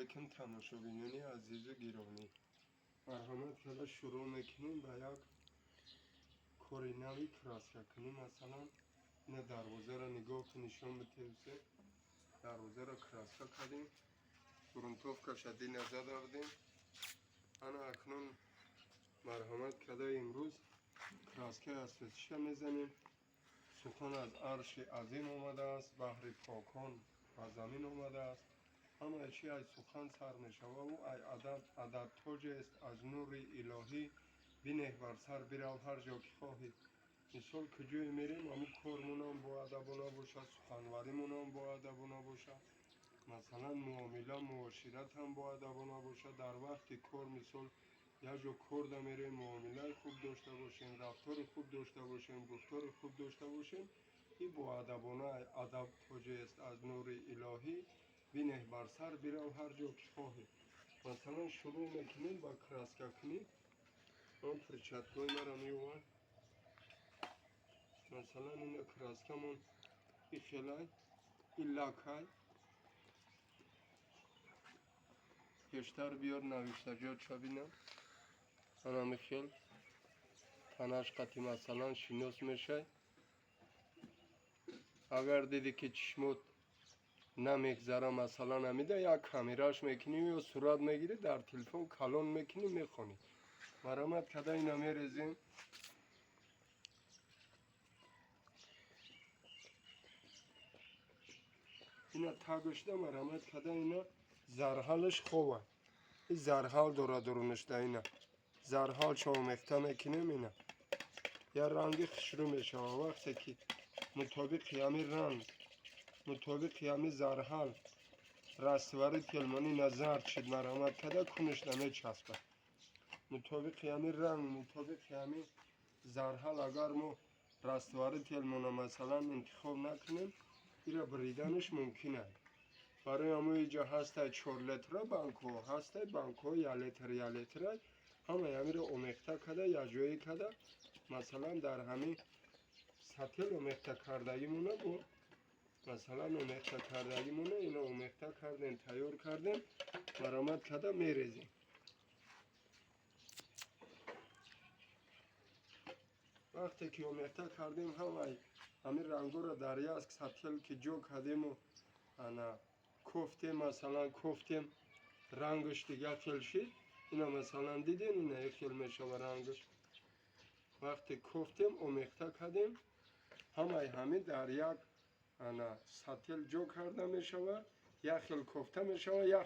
علیکم تماشابینان عزیز و گرامی. مرحمت کرده شروع میکنیم به یک کاری نوی کراسکه کنیم. مثلا این دروازه را نگاه که نشان بتوسه. دروازه را کراسکه کردیم، گرونتوفکا شدی نزد آوردیم. انا اکنون مرحمت کرده امروز کراسکه اسفزیش میزنیم. سخن از عرش عظیم آمده است، بحر پاکان و زمین آمده است. همه چی از سخن سر می شود و ای ادب تاج است از نور الهی، بینه بر سر برو هر جا که خواهی. مثال کجای میریم همون کارمون هم با ادبانه باشه، سخنوریمون هم با ادبانه باشه، مثلا معامله معاشرت هم با ادبانه باشه. در وقت کار مثال یک جا کار میریم معامله خوب داشته باشیم، رفتار خوب داشته باشیم، گفتار خوب داشته باشیم. این با ادبانه ادب تاج است از نور الهی، بینه بر سر برو هر جا که خواهی. مثلا شروع میکنیم با کراسکه کنیم. من فرچتگاه مرا میومد. مثلا این کراسکه من این خیلی این لکه بیشتر بیار نوشته جات شو بینم. انا میخیل تنش قطی مثلا شناس میشه. اگر دیدی که چشمت نمیگذره مثلا نمیده یک کامیراش میکنی یا صورت میگیری در تلفن کلان میکنی میخونی. مرحمت کده اینا میریزیم. اینا تاگشته مرحمت کده اینا زرحالش خوبه. این زرحال داره درونشته. اینا زرحال شما مخته میکنیم. اینا یا رنگی خشرو میشه وقتی که مطابق یمی رنگ مطابق یمی زرحال رستوری تلمانی نظر چید مرحمت کده کنش نمیچسبه. مطابق یمی رنگ مطابق یمی زرحال اگر ما رستوری تلمانه مثلا انتخاب نکنیم ایره بریدنش ممکنه. برای همون اینجا هسته 4 لیتره بانکو هسته بانکو 1 لیتر همه همی رو اومخته کده یا جایی کده. مثلا در همین سطل اومخته کردگی مونه با مثلا اومخته کردگی مونه اینا اومخته کردیم تیار کردیم مرحمت کده میریزیم. وقتی که اومخته کردیم همین رنگو رو در یک سطل که جو کردیم و انا کوفتیم مثلا کوفتیم رنگش دیگه خیل شد. اینا مثلا دیدین اینا یک خیل میشه و رنگش. وقتی کوفتیم اومخته کردیم همین در یک انا سطل جو کرده میشه و یک خیل کوفته میشه و یک